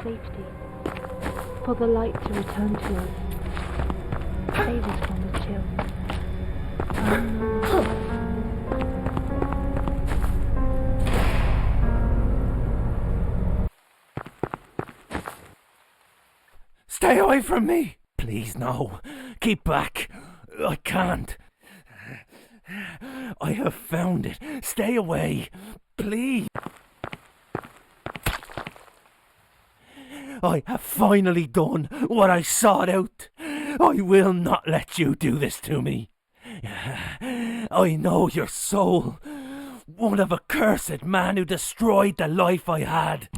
Safety, for the light to return to us, save us from the chill. Stay away from me! Please, no. Keep back. I can't. I have found it. Stay away. Please. I have finally done what I sought out. I will not let you do this to me. I know your soul. One of a cursed man who destroyed the life I had.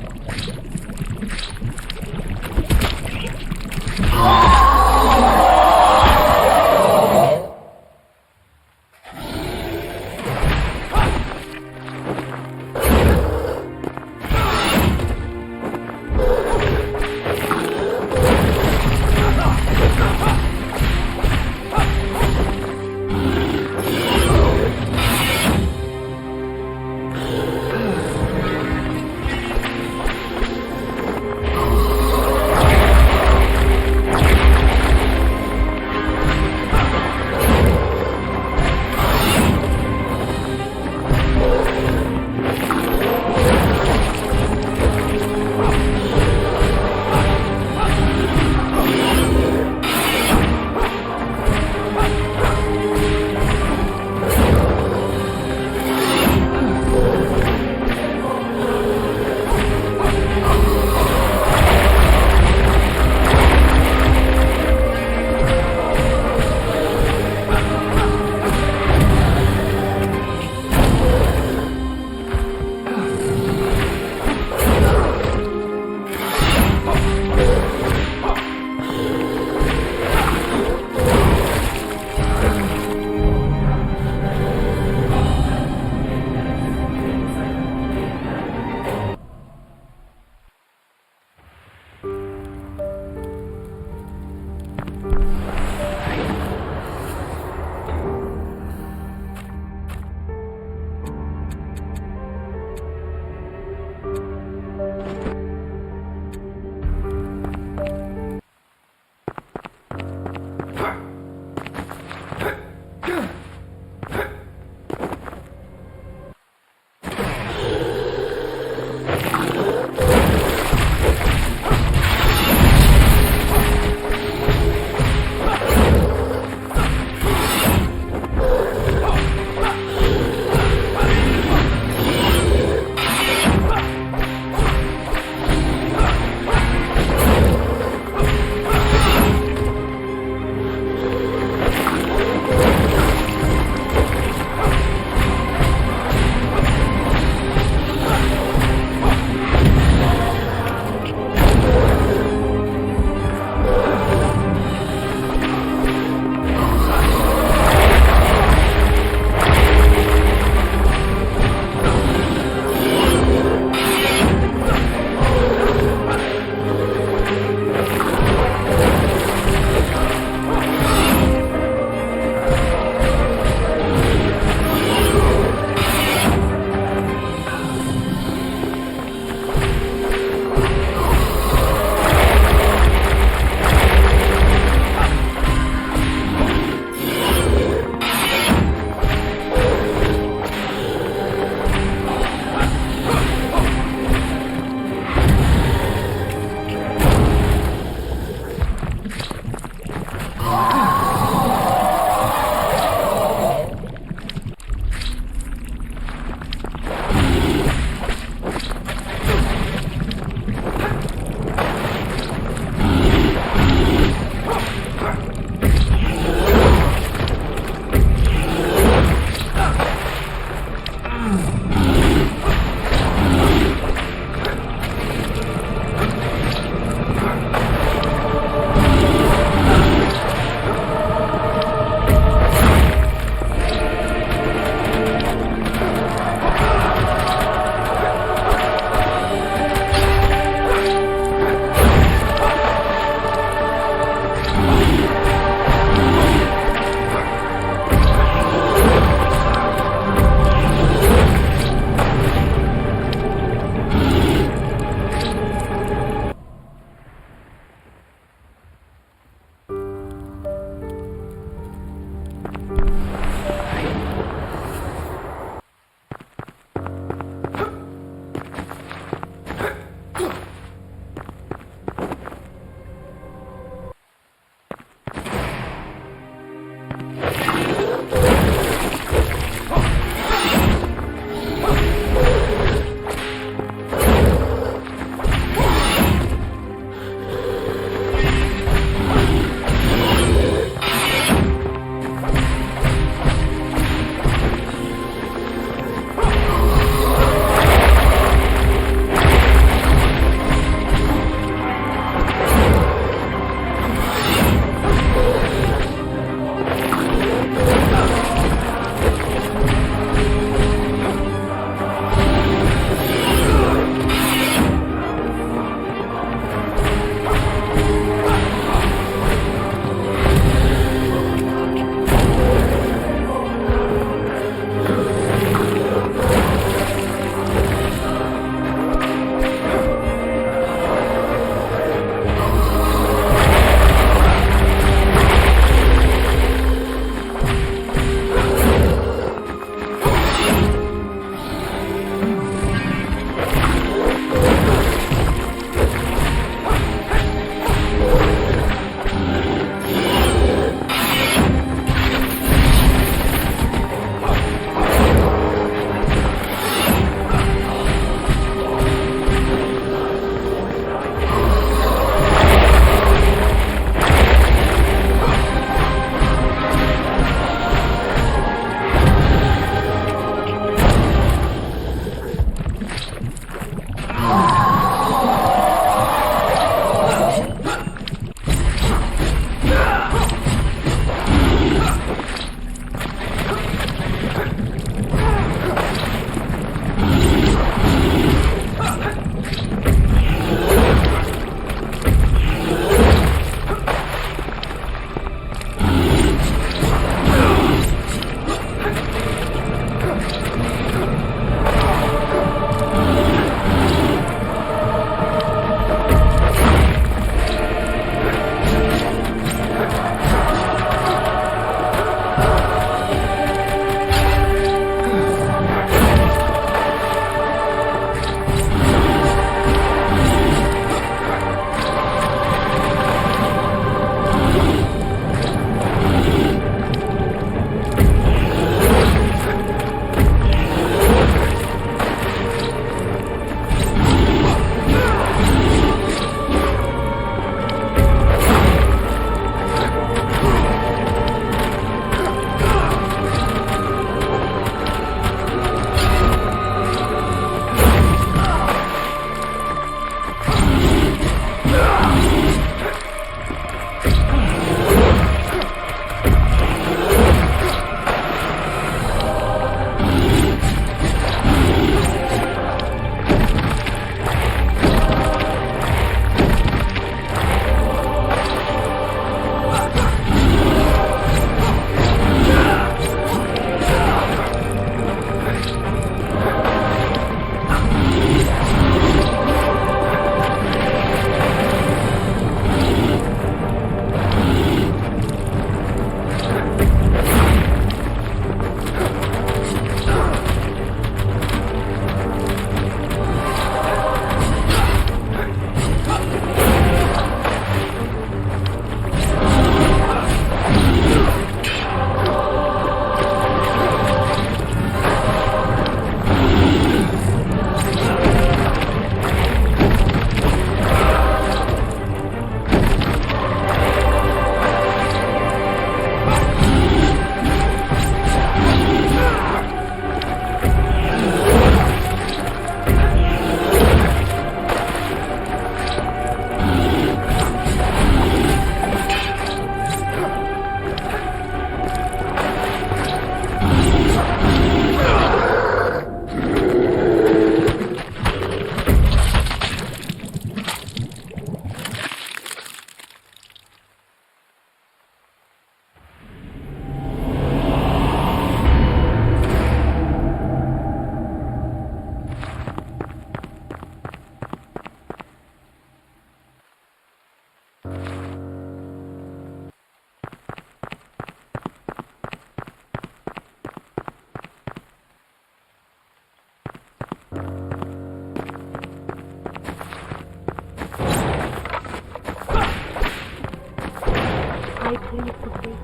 I plead for safety.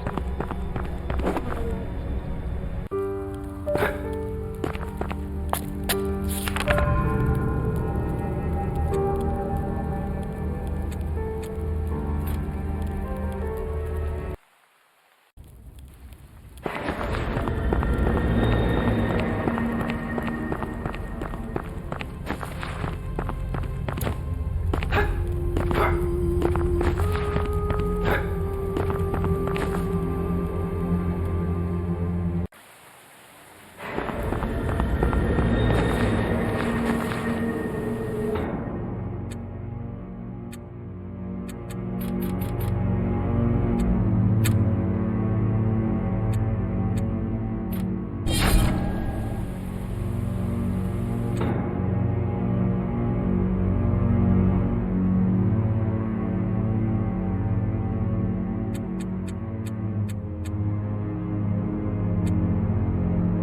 For the light.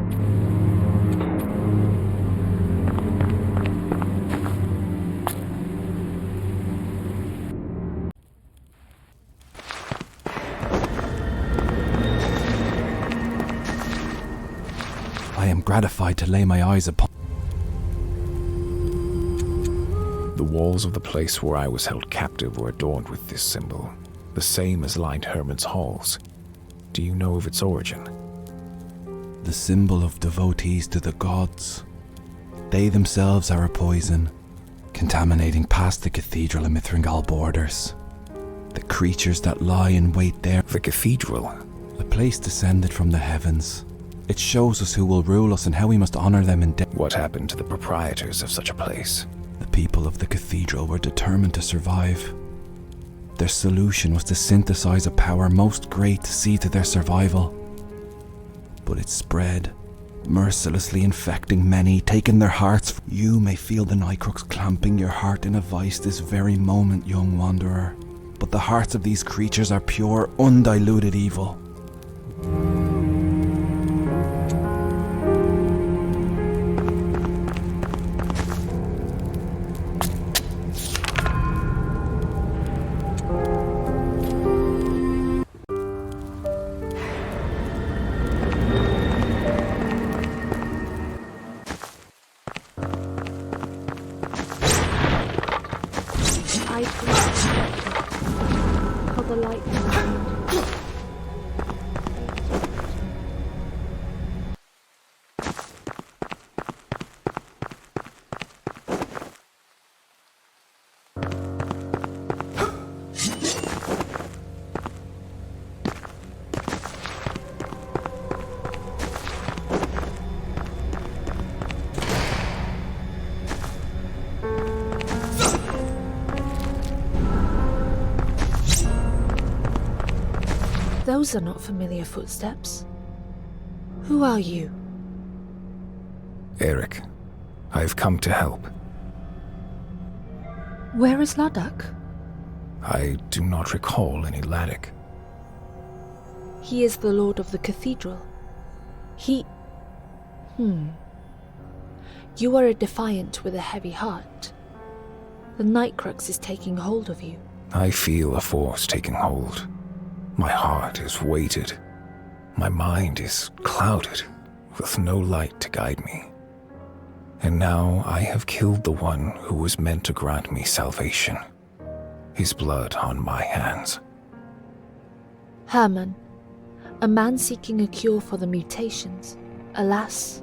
I am gratified to lay my eyes upon. The walls of the place where I was held captive were adorned with this symbol, the same as lined Hermann's halls. Do you know of its origin? The symbol of devotees to the gods. They themselves are a poison, contaminating past the cathedral and Mithringal borders. The creatures that lie in wait there. The cathedral? A place descended from the heavens. It shows us who will rule us and how we must honor them in death. What happened to the proprietors of such a place? The people of the cathedral were determined to survive. Their solution was to synthesize a power most great to see to their survival. But it spread, mercilessly infecting many, taking their hearts. You may feel the Nycrux clamping your heart in a vice this very moment, young wanderer. But the hearts of these creatures are pure, undiluted evil. I plead for safety. For the light to return to us. Those are not familiar footsteps. Who are you? Eric, I've come to help. Where is Ladakh? I do not recall any Ladakh. He is the lord of the cathedral. You are a defiant with a heavy heart. The Nycrux is taking hold of you. I feel a force taking hold. My heart is weighted. My mind is clouded, with no light to guide me. And now I have killed the one who was meant to grant me salvation. His blood on my hands. Hermann, a man seeking a cure for the mutations. Alas,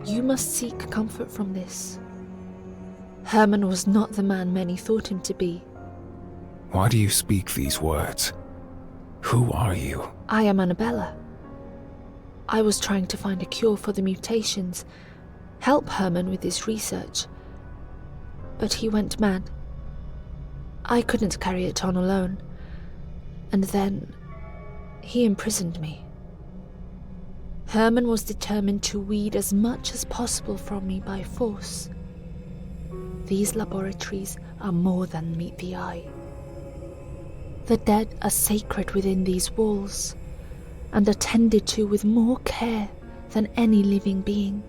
you must seek comfort from this. Hermann was not the man many thought him to be. Why do you speak these words? Who are you? I am Annabella. I was trying to find a cure for the mutations, help Hermann with his research. But he went mad. I couldn't carry it on alone. And then he imprisoned me. Hermann was determined to weed as much as possible from me by force. These laboratories are more than meet the eye. The dead are sacred within these walls, and are tended to with more care than any living being.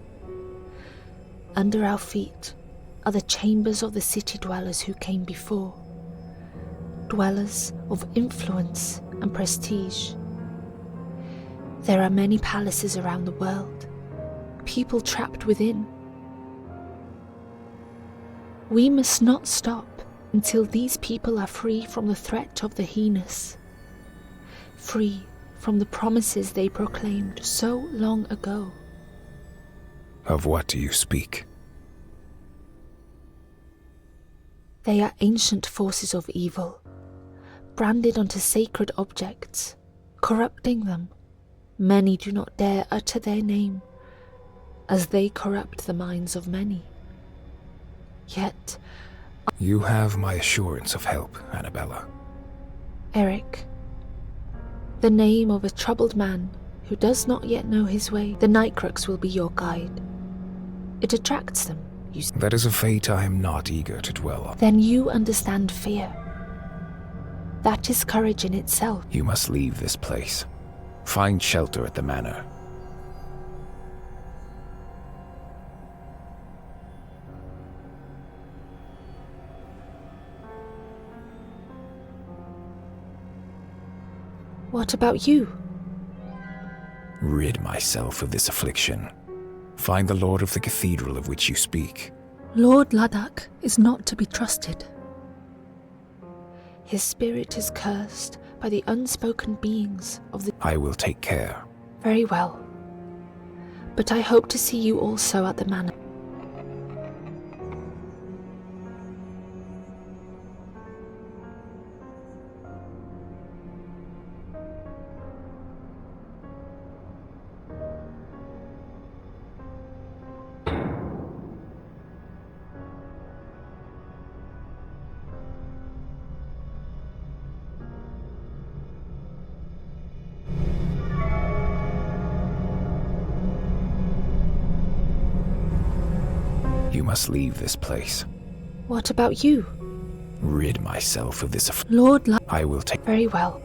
Under our feet are the chambers of the city dwellers who came before, dwellers of influence and prestige. There are many palaces around the world, people trapped within. We must not stop until these people are free from the threat of the heinous, free from the promises they proclaimed so long ago. Of what do you speak? They are ancient forces of evil, branded onto sacred objects, corrupting them. Many do not dare utter their name, as they corrupt the minds of many. Yet, You have my assurance of help, Annabella. Eric, the name of a troubled man who does not yet know his way, the Nightcrux will be your guide. It attracts them, you see. That is a fate I am not eager to dwell on. Then you understand fear. That is courage in itself. You must leave this place. Find shelter at the manor. What about you? Rid myself of this affliction. Find the lord of the cathedral of which you speak. Lord Ladakh is not to be trusted. His spirit is cursed by the unspoken beings of the... I will take care. Very well. But I hope to see you also at the manor. You must leave this place. What about you? Rid myself of this Lord Ladakh... I will take... Very well.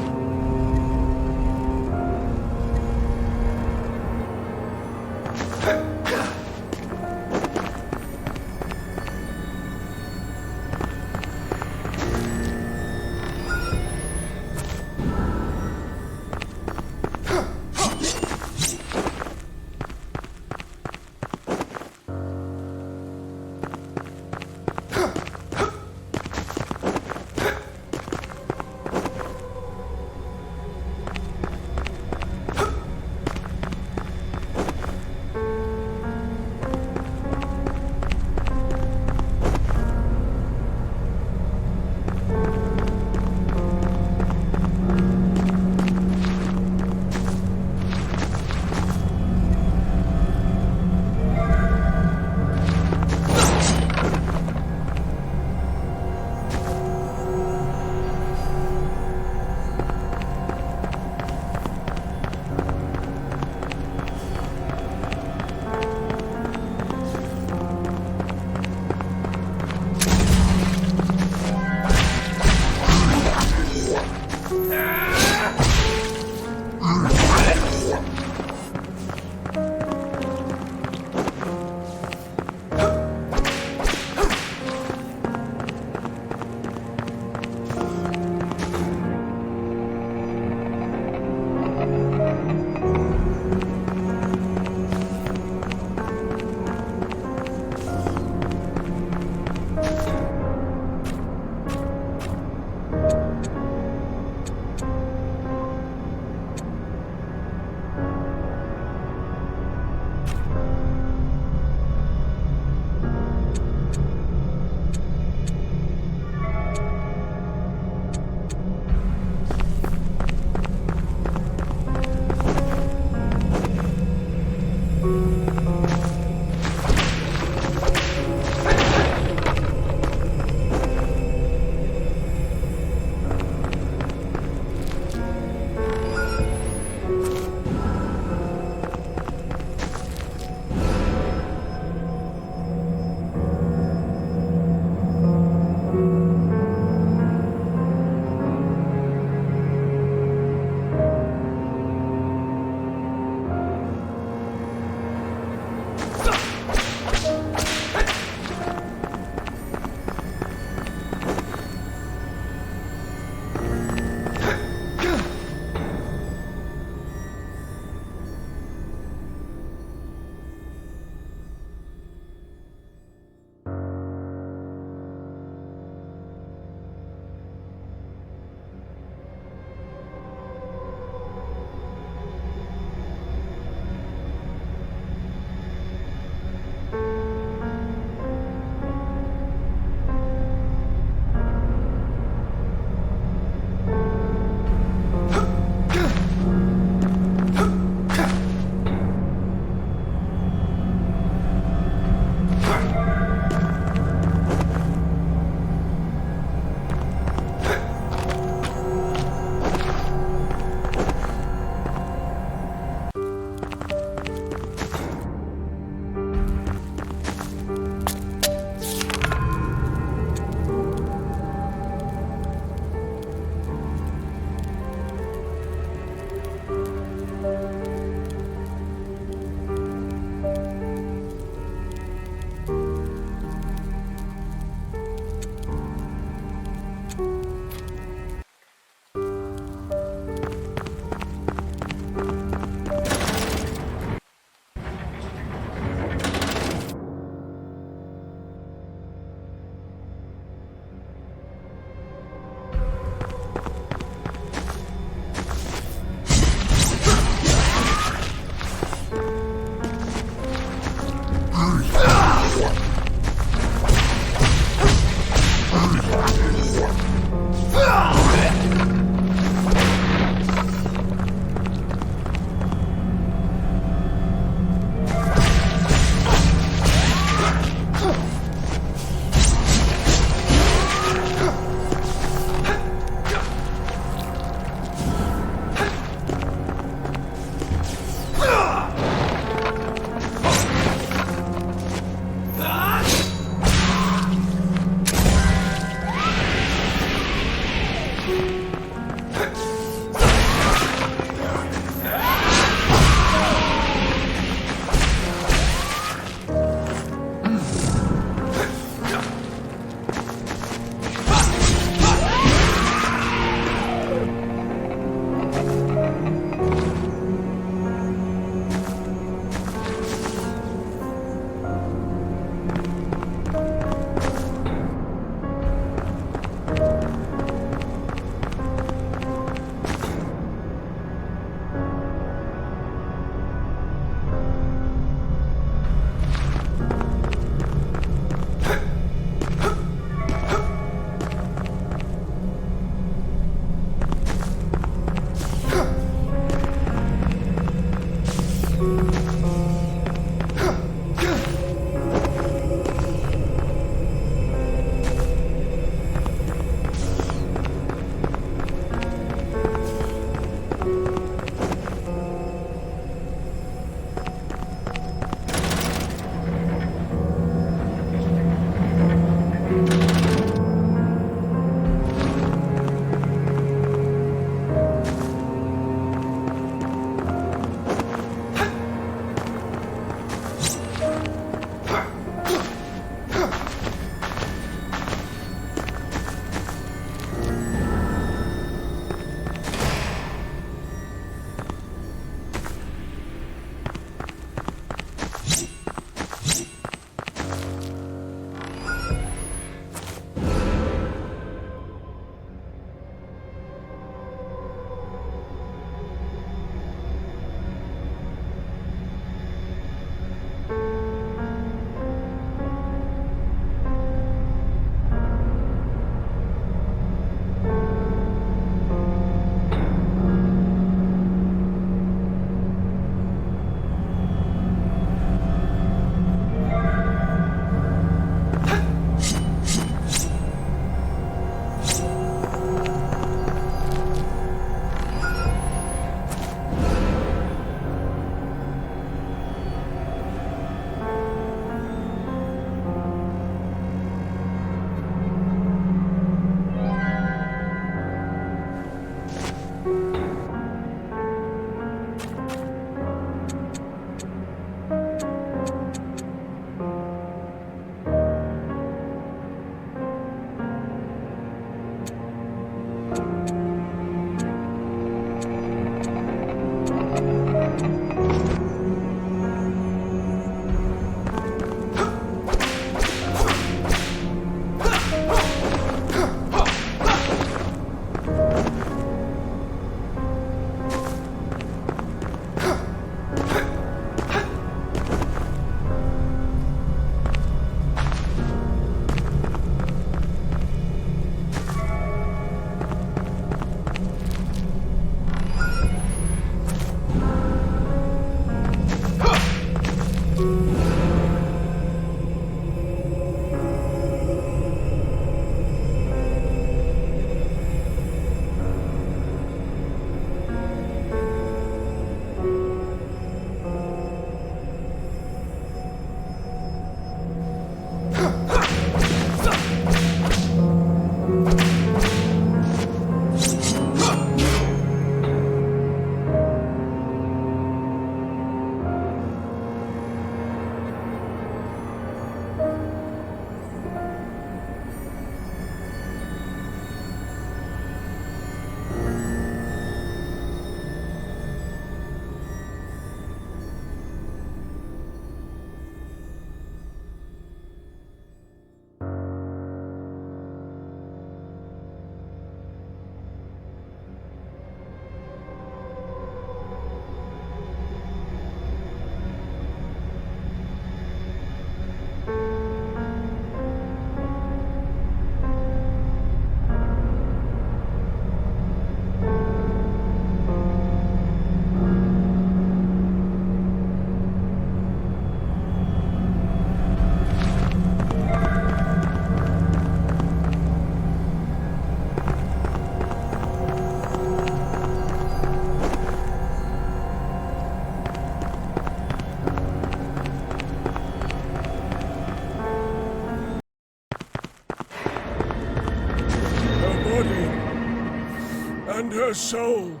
and her soul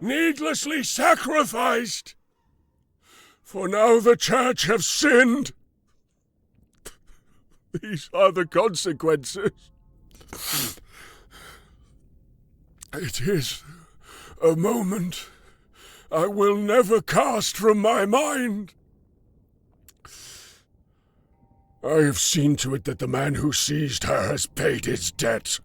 needlessly sacrificed. For now the Church have sinned. These are the consequences. It is a moment I will never cast from my mind. I have seen to it that the man who seized her has paid his debt.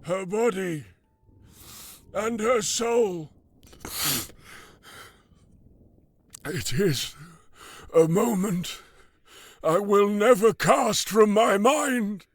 Her body and her soul. It is a moment I will never cast from my mind.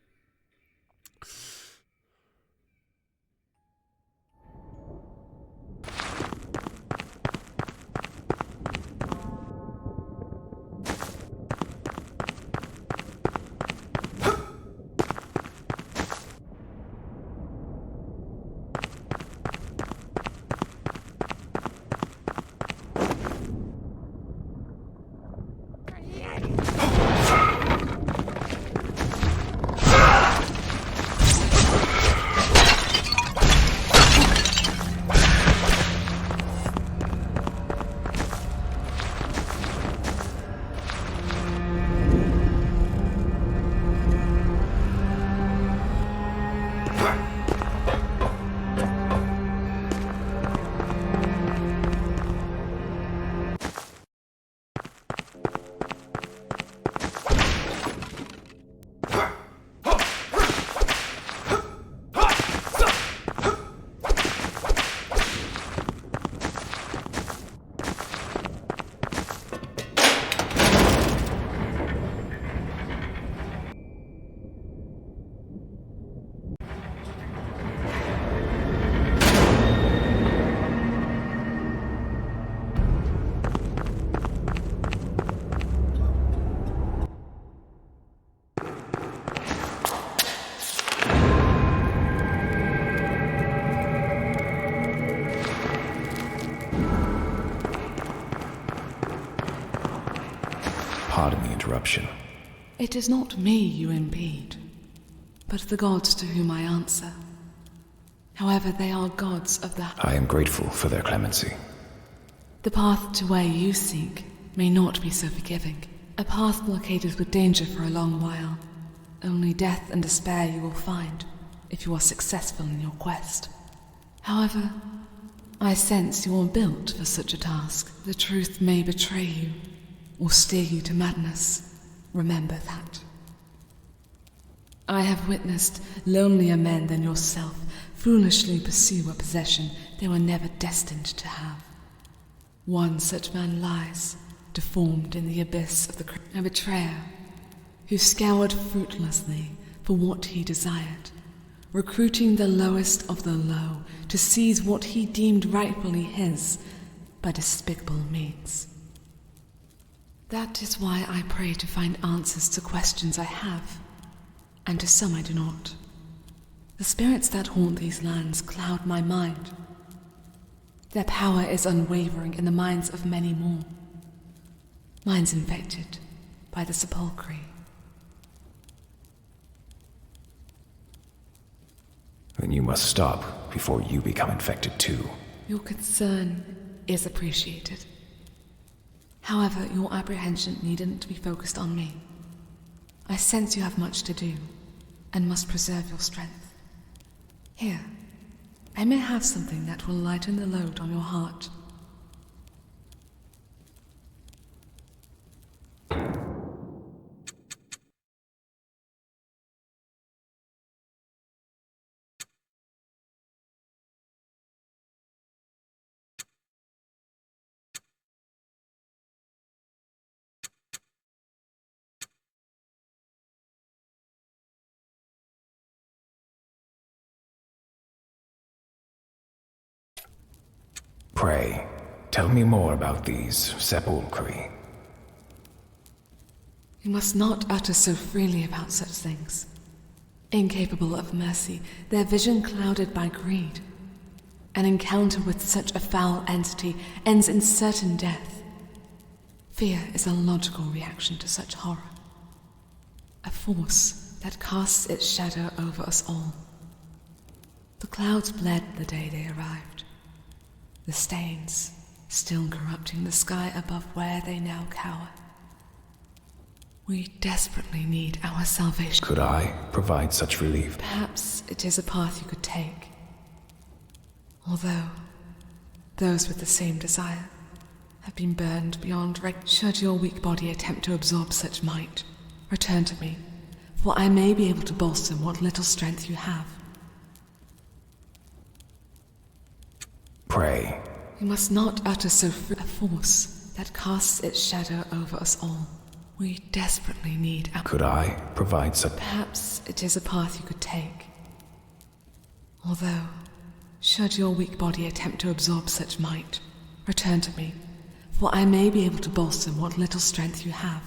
Pardon the interruption. It is not me you impede, but the gods to whom I answer. However, they are gods of the... I am grateful for their clemency. The path to where you seek may not be so forgiving. A path blockaded with danger for a long while. Only death and despair you will find if you are successful in your quest. However, I sense you are built for such a task. The truth may betray you or steer you to madness. Remember that. I have witnessed lonelier men than yourself foolishly pursue a possession they were never destined to have. One such man lies, deformed in the abyss of a betrayer who scoured fruitlessly for what he desired, recruiting the lowest of the low to seize what he deemed rightfully his by despicable means. That is why I pray to find answers to questions I have, and to some I do not. The spirits that haunt these lands cloud my mind. Their power is unwavering in the minds of many more. Minds infected by the sepulchre. Then you must stop before you become infected too. Your concern is appreciated. However, your apprehension needn't be focused on me. I sense you have much to do, and must preserve your strength. Here, I may have something that will lighten the load on your heart. Pray, tell me more about these sepulchre. You must not utter so freely about such things. Incapable of mercy, their vision clouded by greed. An encounter with such a foul entity ends in certain death. Fear is a logical reaction to such horror. A force that casts its shadow over us all. The clouds bled the day they arrived. The stains still corrupting the sky above where they now cower. We desperately need our salvation. Could I provide such relief? Perhaps it is a path you could take. Although, those with the same desire have been burned beyond Should your weak body attempt to absorb such might, return to me, for I may be able to bolster what little strength you have. Pray. You must not utter so free a force that casts its shadow over us all. We desperately need our... Could I provide such... Perhaps it is a path you could take. Although, should your weak body attempt to absorb such might, return to me, for I may be able to bolster what little strength you have.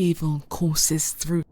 Evil courses through.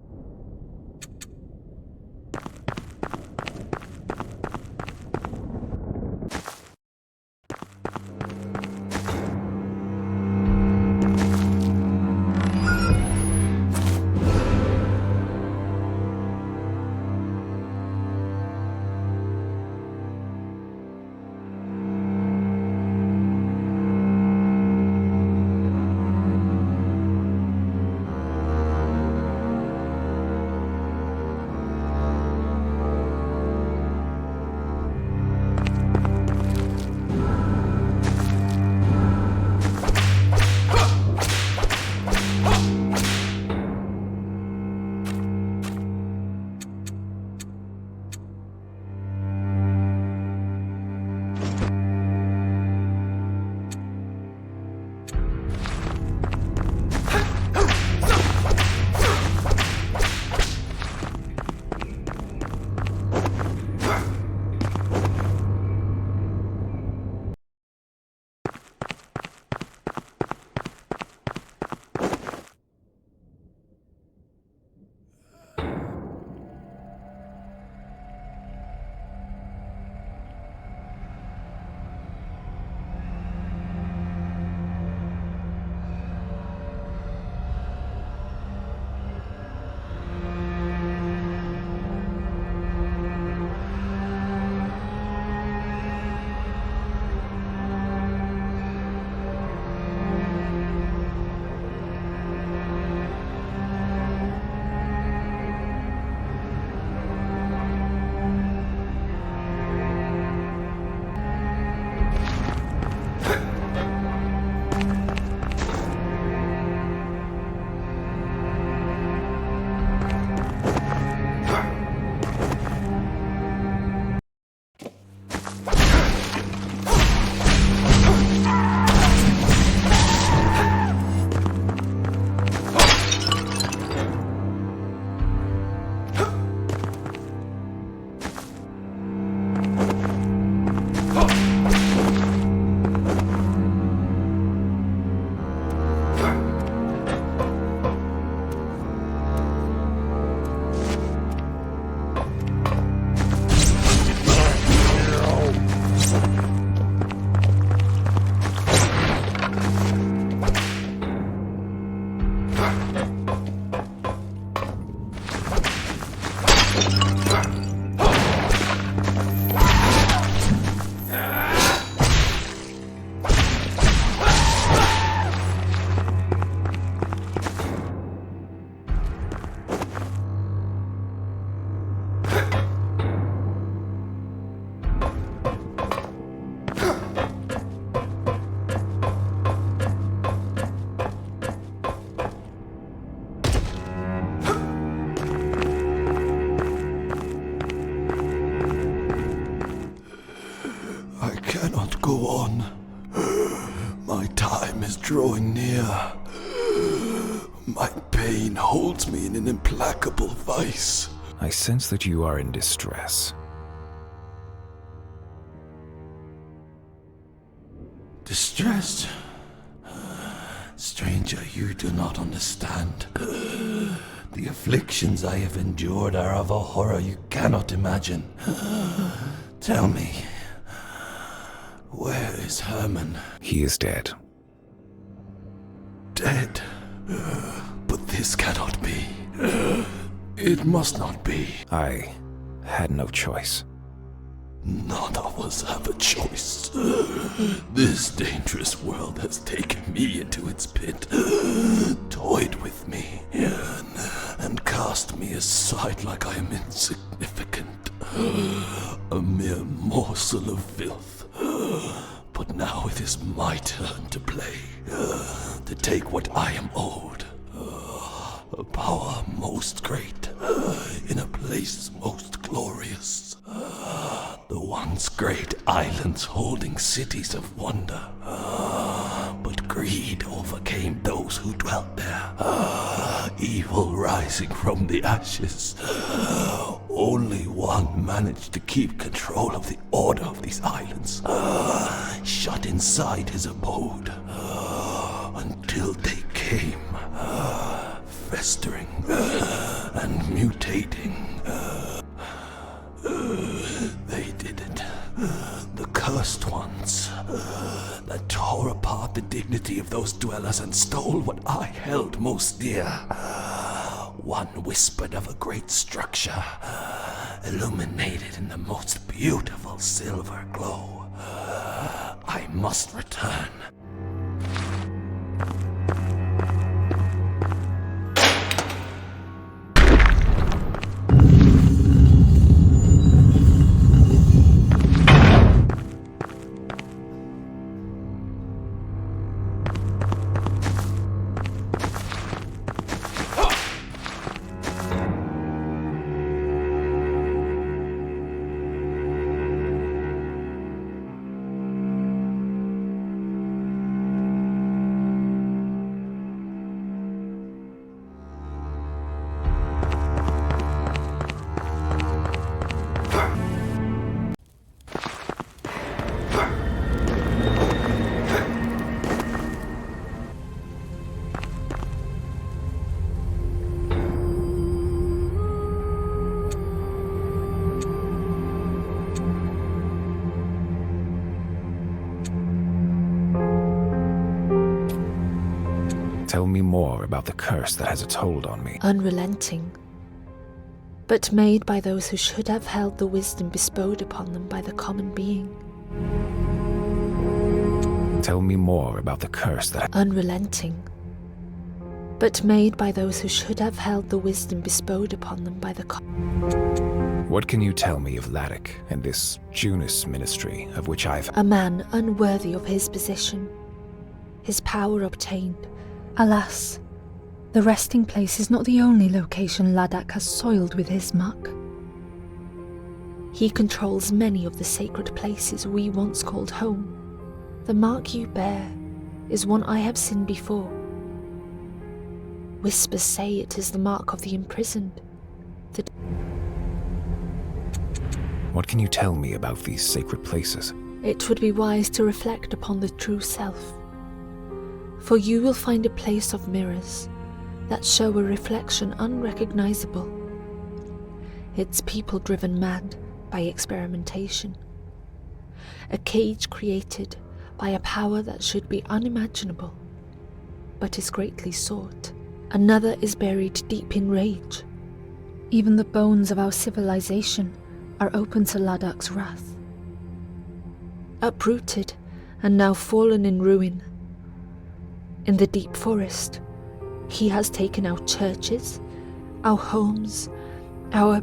Go on. My time is drawing near. My pain holds me in an implacable vice. I sense that you are in distress. Distressed? Stranger, you do not understand. The afflictions I have endured are of a horror you cannot imagine. Tell me, where is Hermann? He is dead. Dead? But this cannot be. It must not be. I had no choice. None of us have a choice. This dangerous world has taken me into its pit, toyed with me, and cast me aside like I am insignificant, a mere morsel of filth. But now it is my turn to play, to take what I am owed. A power most great, in a place most glorious. The once great islands holding cities of wonder. But greed overcame those who dwelt there. Evil rising from the ashes. Only one managed to keep control of the order of these islands, shut inside his abode, until they came, festering and mutating. They did it. The cursed ones that tore apart the dignity of those dwellers and stole what I held most dear. One whispered of a great structure, illuminated in the most beautiful silver glow. I must return. Tell me more about the curse that has its hold on me. Unrelenting, but made by those who should have held the wisdom bestowed upon them by the common being. Tell me more about the curse that... Unrelenting, but made by those who should have held the wisdom bestowed upon them by the What can you tell me of Laddick and this Junus ministry of which I've... A man unworthy of his position, his power obtained. Alas, the resting place is not the only location Laddick has soiled with his muck. He controls many of the sacred places we once called home. The mark you bear is one I have seen before. Whispers say it is the mark of the imprisoned. What can you tell me about these sacred places? It would be wise to reflect upon the true self. For you will find a place of mirrors that show a reflection unrecognizable. Its people driven mad by experimentation. A cage created by a power that should be unimaginable, but is greatly sought. Another is buried deep in rage. Even the bones of our civilization are open to Laddick's wrath. Uprooted and now fallen in ruin. In the deep forest, he has taken our churches, our homes, our...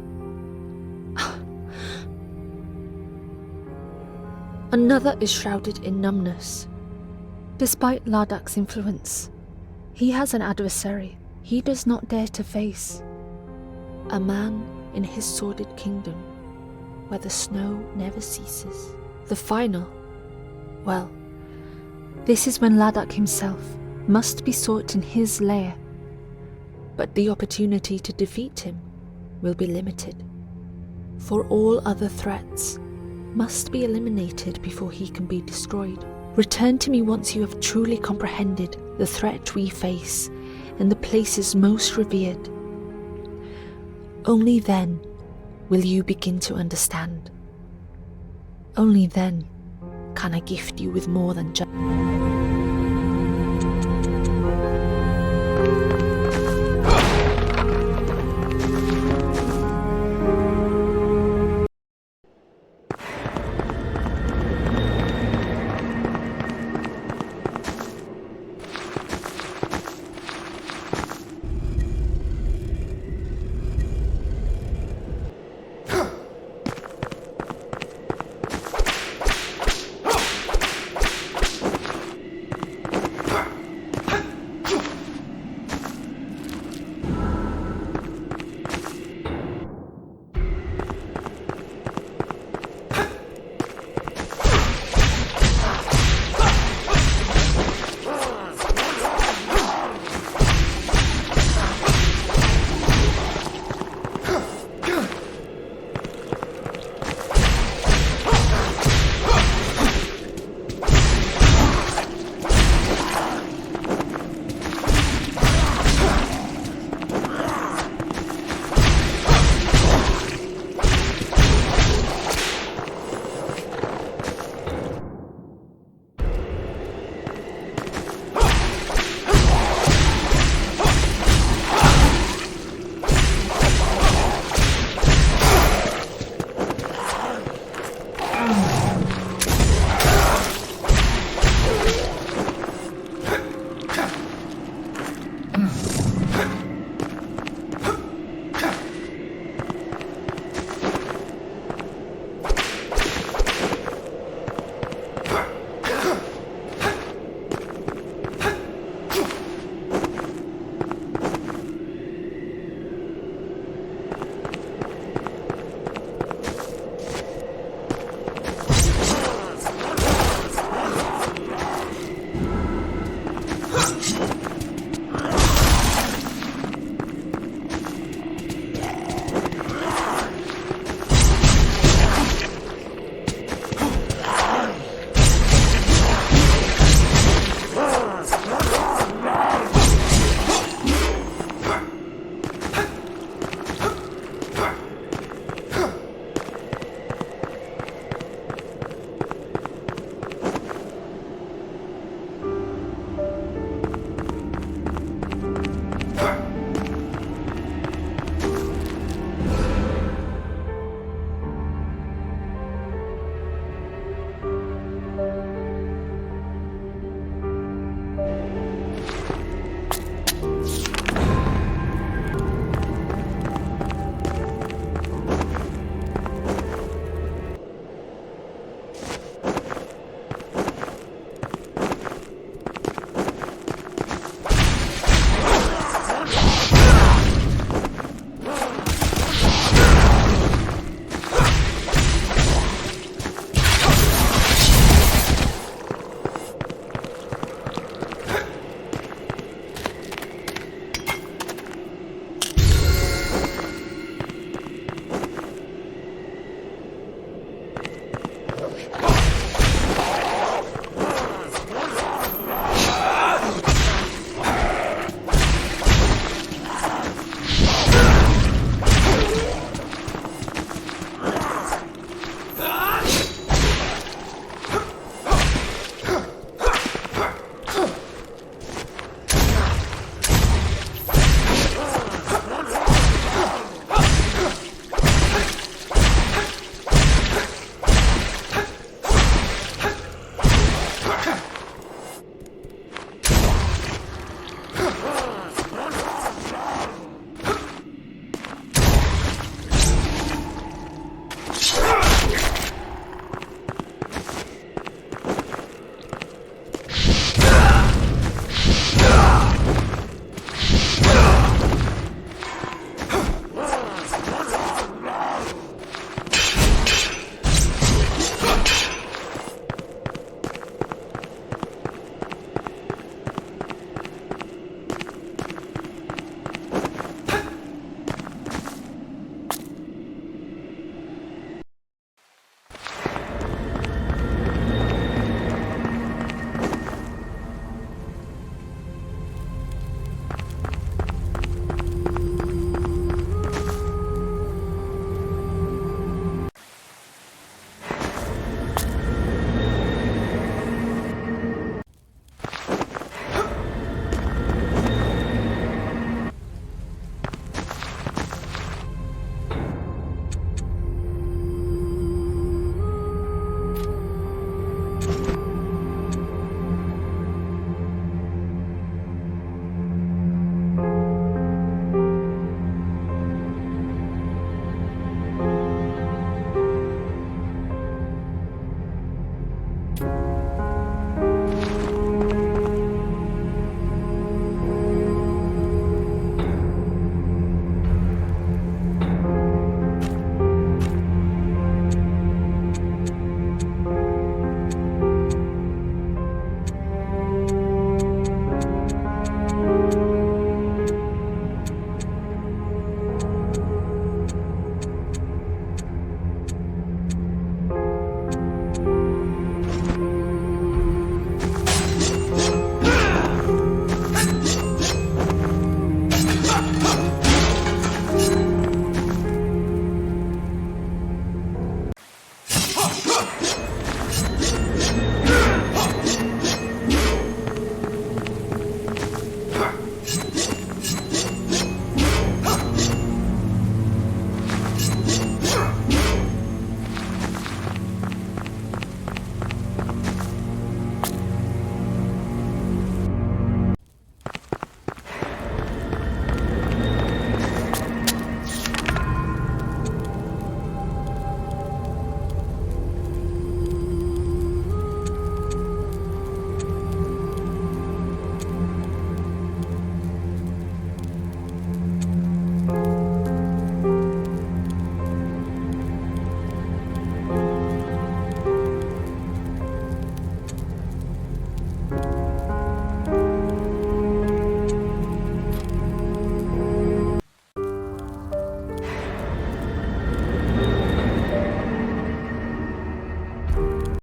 Another is shrouded in numbness. Despite Laddick's influence, he has an adversary he does not dare to face. A man in his sordid kingdom, where the snow never ceases. The final, well, this is when Laddick himself must be sought in his lair, but the opportunity to defeat him will be limited, for all other threats must be eliminated before he can be destroyed. Return to me once you have truly comprehended the threat we face and the places most revered. Only then will you begin to understand. Only then can I gift you with more than just...